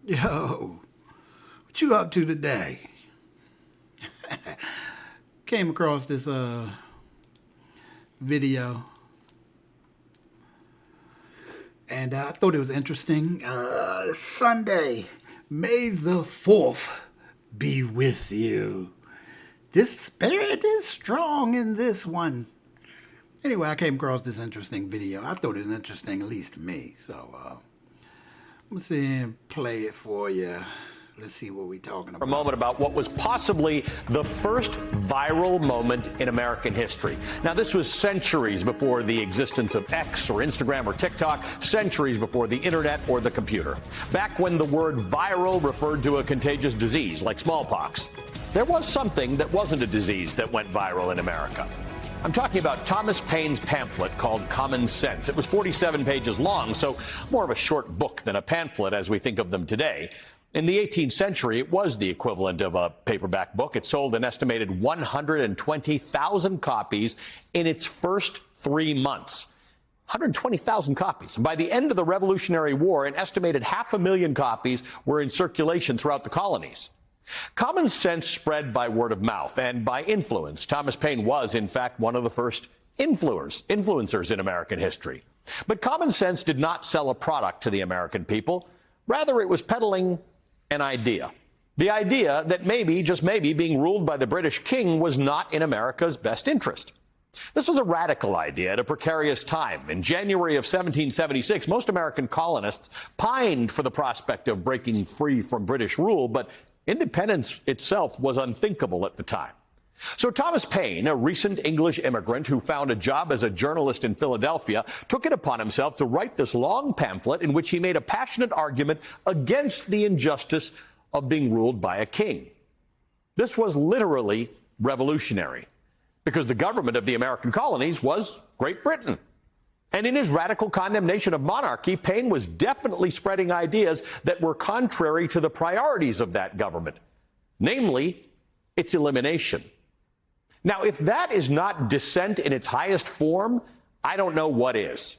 Yo, what you up to today? Came across this video, and I thought it was interesting. Sunday, May the 4th be with you. This spirit is strong in this one. Anyway, I came across this interesting video. I thought it was interesting, at least to me. So, let's see and play it for you. Let's see what we're talking about. For a moment about what was possibly the first viral moment in American history. Now, this was centuries before the existence of X or Instagram or TikTok, centuries before the internet or the computer. Back when the word viral referred to a contagious disease like smallpox, there was something that wasn't a disease that went viral in America. I'm talking about Thomas Paine's pamphlet called Common Sense. It was 47 pages long, so more of a short book than a pamphlet as we think of them today. In the 18th century, it was the equivalent of a paperback book. It sold an estimated 120,000 copies in its first 3 months. 120,000 copies. And by the end of the Revolutionary War, an estimated 500,000 copies were in circulation throughout the colonies. Common sense spread by word of mouth and by influence. Thomas Paine was, in fact, one of the first influencers in American history. But common sense did not sell a product to the American people. Rather, it was peddling an idea. The idea that maybe, just maybe, being ruled by the British king was not in America's best interest. This was a radical idea at a precarious time. In January of 1776, most American colonists pined for the prospect of breaking free from British rule, but independence itself was unthinkable at the time. So Thomas Paine, a recent English immigrant who found a job as a journalist in Philadelphia, took it upon himself to write this long pamphlet in which he made a passionate argument against the injustice of being ruled by a king. This was literally revolutionary because the government of the American colonies was Great Britain. And in his radical condemnation of monarchy, Paine was definitely spreading ideas that were contrary to the priorities of that government, namely its elimination. Now, if that is not dissent in its highest form, I don't know what is.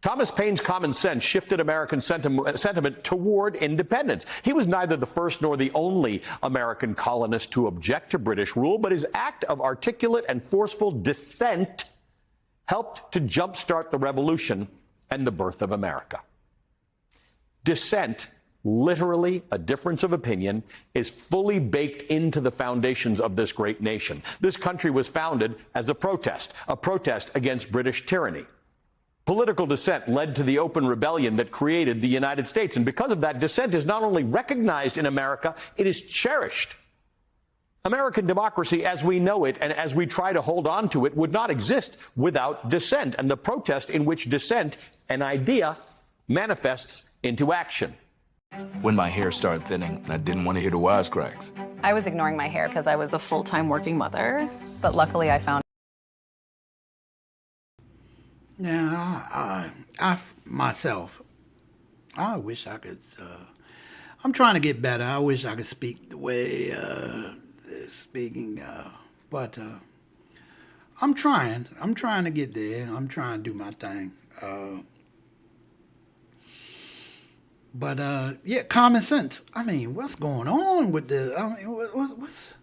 Thomas Paine's Common Sense shifted American sentiment toward independence. He was neither the first nor the only American colonist to object to British rule, but his act of articulate and forceful dissent helped to jumpstart the revolution and the birth of America. Dissent, literally a difference of opinion, is fully baked into the foundations of this great nation. This country was founded as a protest against British tyranny. Political dissent led to the open rebellion that created the United States. And because of that, dissent is not only recognized in America, it is cherished. American democracy as we know it and as we try to hold on to it would not exist without dissent and the protest in which dissent, an idea, manifests into action. When my hair started thinning, I didn't want to hear the wisecracks. I was ignoring my hair because I was a full-time working mother, but luckily I found. Yeah, I myself, I wish I could, I'm trying to get better. I wish I could speak the way they're speaking, but I'm trying to get there. I'm trying to do my thing. But yeah, common sense. I mean, what's going on with this? I mean, what's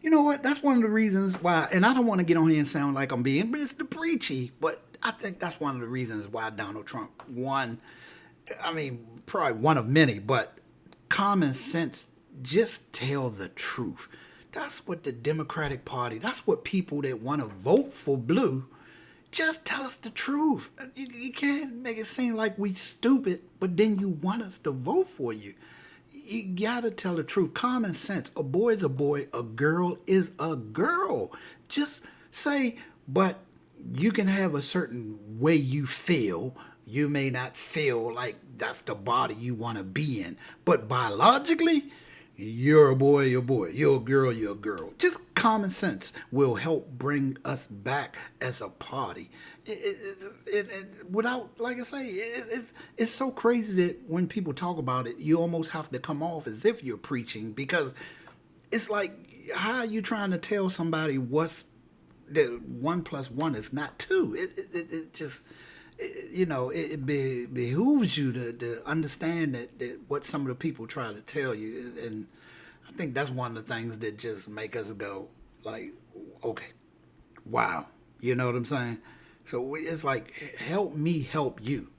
you know what? That's one of the reasons why, and I don't want to get on here and sound like I'm being Mr. Preachy, but I think that's one of the reasons why Donald Trump won. I mean, probably one of many, but common sense, just tell the truth. That's what the Democratic Party, that's what people that want to vote for blue, just tell us the truth. You can't make it seem like we stupid, but then you want us to vote for you. You gotta tell the truth. Common sense. A boy is a boy. A girl is a girl. Just say, but you can have a certain way you feel. You may not feel like that's the body you want to be in. But biologically, you're a boy, you're a boy. You're a girl, you're a girl. Just common sense will help bring us back as a party. Without, like I say, it's so crazy that when people talk about it, you almost have to come off as if you're preaching, because it's like, how are you trying to tell somebody what's that 1 + 1 is not 2? It just, it behooves you to understand that what some of the people try to tell you. And I think that's one of the things that just make us go like, okay, wow. You know what I'm saying? So it's like, help me help you.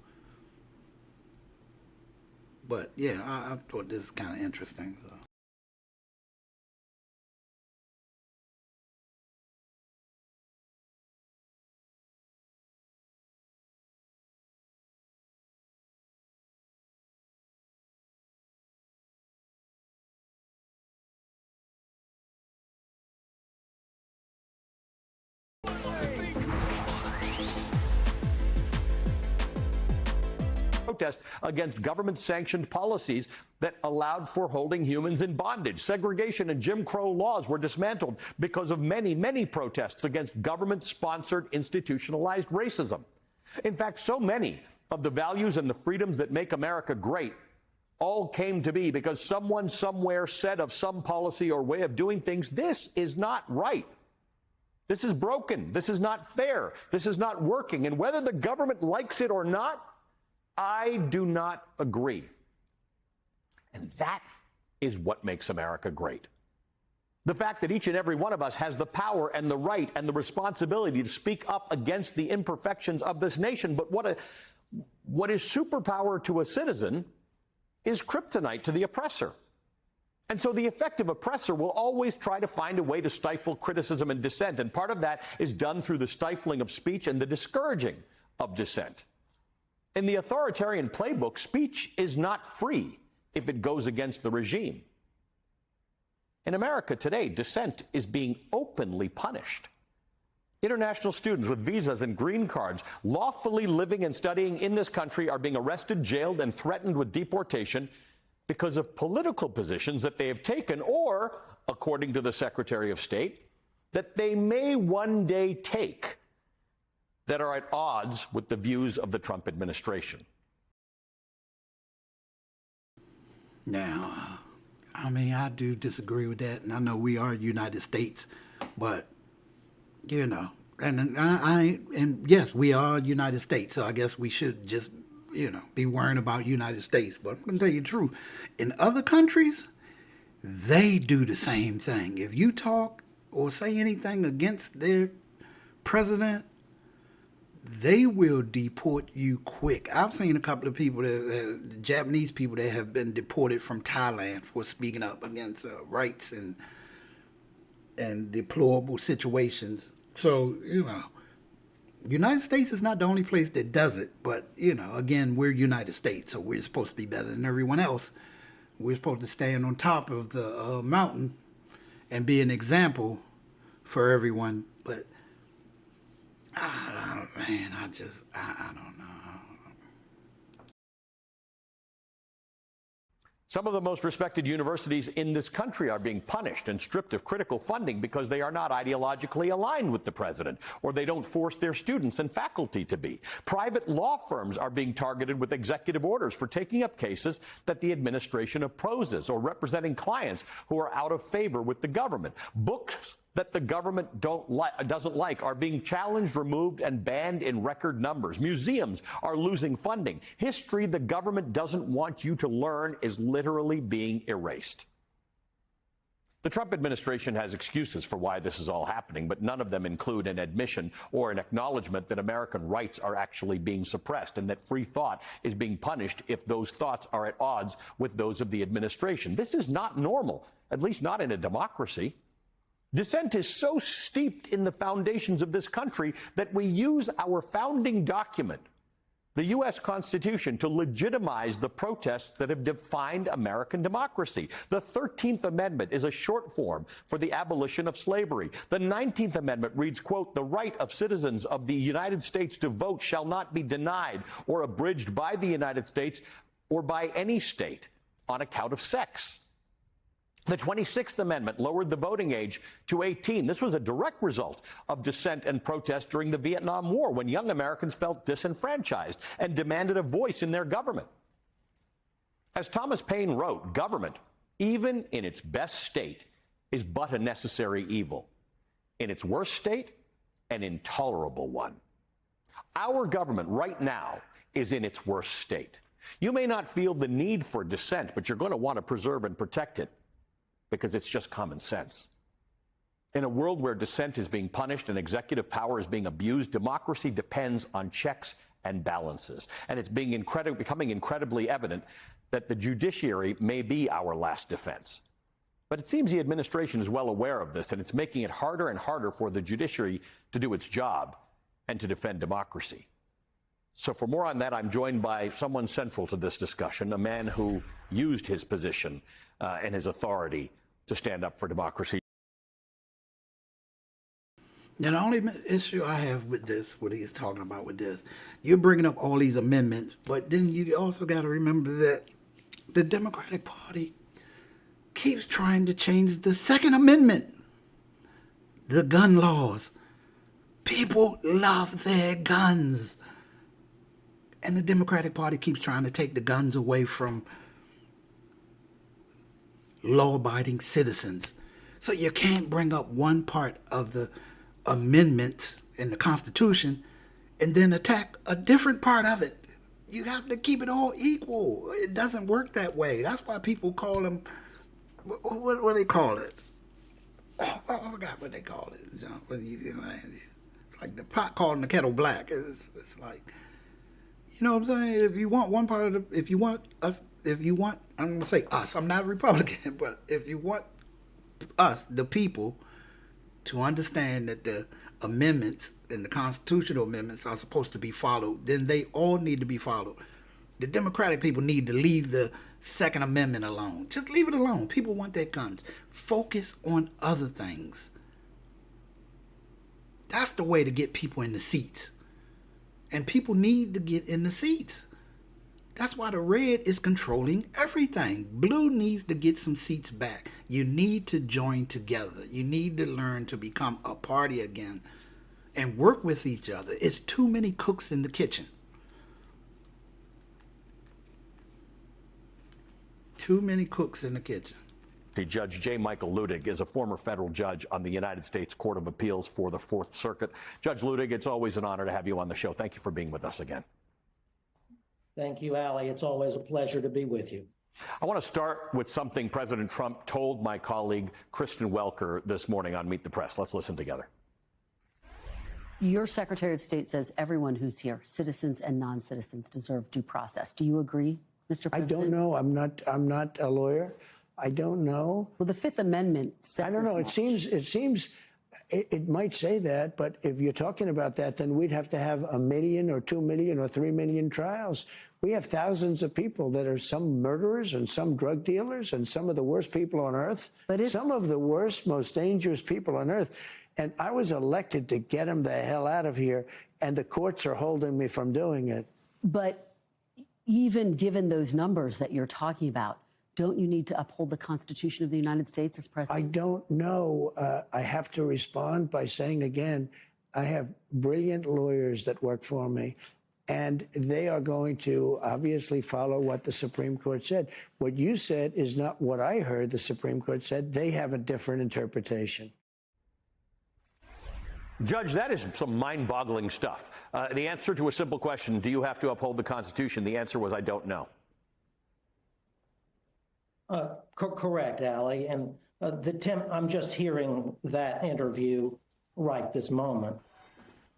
But yeah, I thought this is kind of interesting. So. Protest against government-sanctioned policies that allowed for holding humans in bondage. Segregation and Jim Crow laws were dismantled because of many, many protests against government-sponsored institutionalized racism. In fact, so many of the values and the freedoms that make America great all came to be because someone somewhere said of some policy or way of doing things, this is not right. This is broken. This is not fair. This is not working. And whether the government likes it or not, I do not agree. And that is what makes America great. The fact that each and every one of us has the power and the right and the responsibility to speak up against the imperfections of this nation. But what is superpower to a citizen is kryptonite to the oppressor. And so the effective oppressor will always try to find a way to stifle criticism and dissent. And part of that is done through the stifling of speech and the discouraging of dissent. In the authoritarian playbook, speech is not free if it goes against the regime. In America today, dissent is being openly punished. International students with visas and green cards lawfully living and studying in this country are being arrested, jailed, and threatened with deportation because of political positions that they have taken or, according to the Secretary of State, that they may one day take that are at odds with the views of the Trump administration. Now, I do disagree with that, and I know we are United States, but, and yes, we are United States, so I guess we should just, be worrying about United States. But I'm going to tell you the truth. In other countries, they do the same thing. If you talk or say anything against their president, they will deport you quick. I've seen a couple of people, Japanese people, that have been deported from Thailand for speaking up against rights and deplorable situations. So, United States is not the only place that does it. But, again, we're United States, so we're supposed to be better than everyone else. We're supposed to stand on top of the mountain and be an example for everyone. But I don't know. Some of the most respected universities in this country are being punished and stripped of critical funding because they are not ideologically aligned with the president, or they don't force their students and faculty to be. Private law firms are being targeted with executive orders for taking up cases that the administration opposes or representing clients who are out of favor with the government. Books that the government doesn't like are being challenged, removed, and banned in record numbers. Museums are losing funding. History the government doesn't want you to learn is literally being erased. The Trump administration has excuses for why this is all happening, but none of them include an admission or an acknowledgement that American rights are actually being suppressed and that free thought is being punished if those thoughts are at odds with those of the administration. This is not normal, at least not in a democracy. Dissent is so steeped in the foundations of this country that we use our founding document, the U.S. Constitution, to legitimize the protests that have defined American democracy. The 13th Amendment is a short form for the abolition of slavery. The 19th Amendment reads, quote, "The right of citizens of the United States to vote shall not be denied or abridged by the United States or by any state on account of sex." The 26th Amendment lowered the voting age to 18. This was a direct result of dissent and protest during the Vietnam War, when young Americans felt disenfranchised and demanded a voice in their government. As Thomas Paine wrote, government, even in its best state, is but a necessary evil. In its worst state, an intolerable one. Our government right now is in its worst state. You may not feel the need for dissent, but you're going to want to preserve and protect it because it's just common sense. In a world where dissent is being punished and executive power is being abused, democracy depends on checks and balances. And it's becoming incredibly evident that the judiciary may be our last defense. But it seems the administration is well aware of this, and it's making it harder and harder for the judiciary to do its job and to defend democracy. So for more on that, I'm joined by someone central to this discussion, a man who used his position and his authority to stand up for democracy. Now, the only issue I have with this, what he's talking about with this, you're bringing up all these amendments, but then you also got to remember that the Democratic Party keeps trying to change the Second Amendment, the gun laws. People love their guns. And the Democratic Party keeps trying to take the guns away from law-abiding citizens. So you can't bring up one part of the amendments in the Constitution and then attack a different part of it. You have to keep it all equal. It doesn't work that way. That's why people call them, what do they call it? I forgot what they call it. It's like the pot calling the kettle black. It's like, you know what I'm saying? If you want one part of the, I'm going to say us, I'm not a Republican, but if you want us, the people, to understand that the amendments and the constitutional amendments are supposed to be followed, then they all need to be followed. The Democratic people need to leave the Second Amendment alone. Just leave it alone. People want their guns. Focus on other things. That's the way to get people in the seats. And people need to get in the seats. That's why the red is controlling everything. Blue needs to get some seats back. You need to join together. You need to learn to become a party again and work with each other. It's too many cooks in the kitchen. Too many cooks in the kitchen. Judge J. Michael Luttig is a former federal judge on the United States Court of Appeals for the Fourth Circuit. Judge Luttig, it's always an honor to have you on the show. Thank you for being with us again. Thank you, Ali. It's always a pleasure to be with you. I want to start with something President Trump told my colleague Kristen Welker this morning on Meet the Press. Let's listen together. Your Secretary of State says everyone who's here, citizens and non-citizens, deserve due process. Do you agree, Mr. President? I don't know. I'm not a lawyer. I don't know. Well, the Fifth Amendment says I don't know. as much. It might say that, but if you're talking about that, then we'd have to have 1 million or 2 million or 3 million trials. We have thousands of people that are some murderers and some drug dealers and some of the worst people on earth. Some of the worst, most dangerous people on earth. And I was elected to get them the hell out of here, and the courts are holding me from doing it. But even given those numbers that you're talking about, don't you need to uphold the Constitution of the United States as president? I don't know. I have to respond by saying again, I have brilliant lawyers that work for me, and they are going to obviously follow what the Supreme Court said. What you said is not what I heard the Supreme Court said. They have a different interpretation. Judge, that is some mind-boggling stuff. The answer to a simple question, do you have to uphold the Constitution? The answer was, I don't know. Correct, Ali. And I'm just hearing that interview right this moment.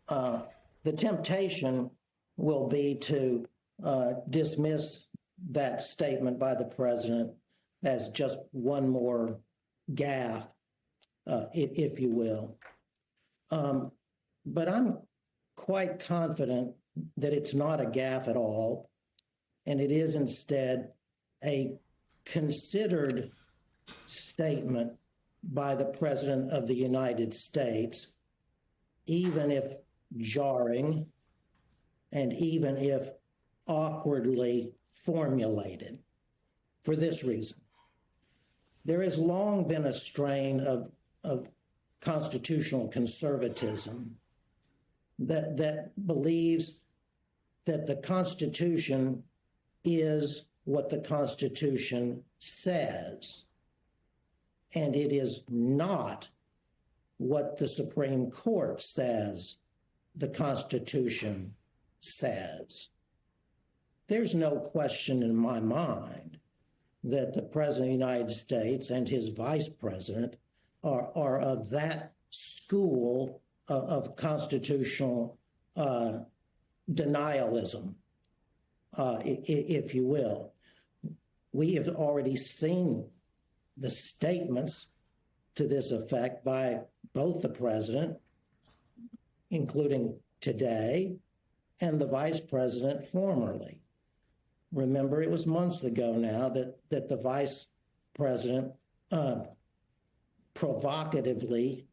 The temptation will be to dismiss that statement by the president as just one more gaffe, if you will. But I'm quite confident that it's not a gaffe at all, and it is instead a considered statement by the President of the United States, even if jarring and even if awkwardly formulated, for this reason. There has long been a strain of constitutional conservatism that believes that the Constitution is what the Constitution says, and it is not what the Supreme Court says the Constitution says. There's no question in my mind that the President of the United States and his Vice President are of that school of constitutional denialism, if you will. We have already seen the statements to this effect by both the President, including today, and the Vice President formerly. Remember, it was months ago now that the Vice President provocatively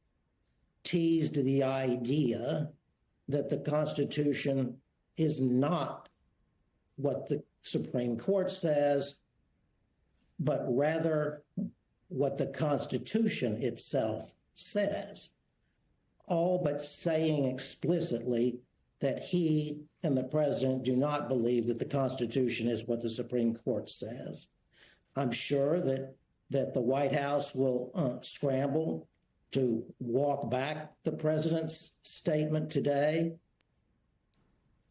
teased the idea that the Constitution is not what the Supreme Court says, but rather what the Constitution itself says, all but saying explicitly that he and the President do not believe that the Constitution is what the Supreme Court says. I'm sure that the White House will scramble to walk back the President's statement today.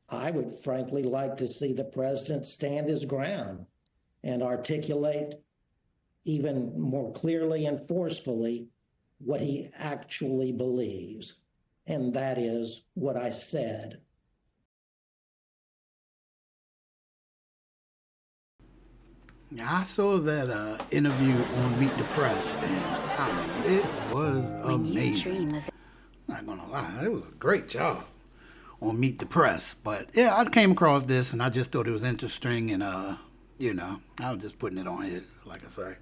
I would frankly like to see the President stand his ground and articulate even more clearly and forcefully what he actually believes. And that is what I said. I saw that interview on Meet the Press, and I mean, it was amazing. I'm not gonna lie, it was a great job on Meet the Press. But yeah, I came across this, and I just thought it was interesting, and you know, I was just putting it on here, like I say,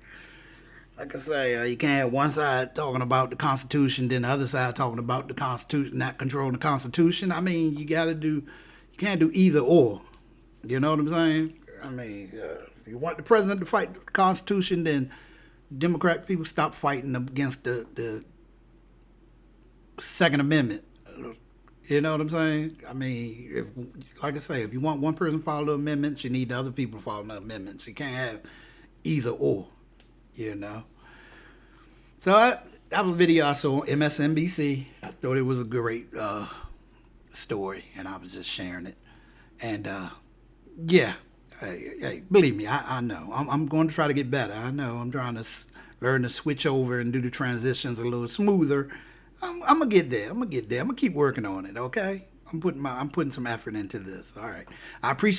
you can't have one side talking about the Constitution, then the other side talking about the Constitution, not controlling the Constitution. I mean, you can't do either or. You know what I'm saying? I mean, if you want the president to fight the Constitution, then Democrat people stop fighting against the Second Amendment. You know what I'm saying? I mean, like I say, if you want one person to follow the amendments, you need the other people to follow the amendments. You can't have either or, you know. So that was a video I saw on MSNBC. I thought it was a great story, and I was just sharing it. And yeah, hey, believe me, I know. I'm going to try to get better. I know. I'm trying to learn to switch over and do the transitions a little smoother. I'm gonna get there. I'm gonna keep working on it. Okay. I'm putting some effort into this. All right. I appreciate.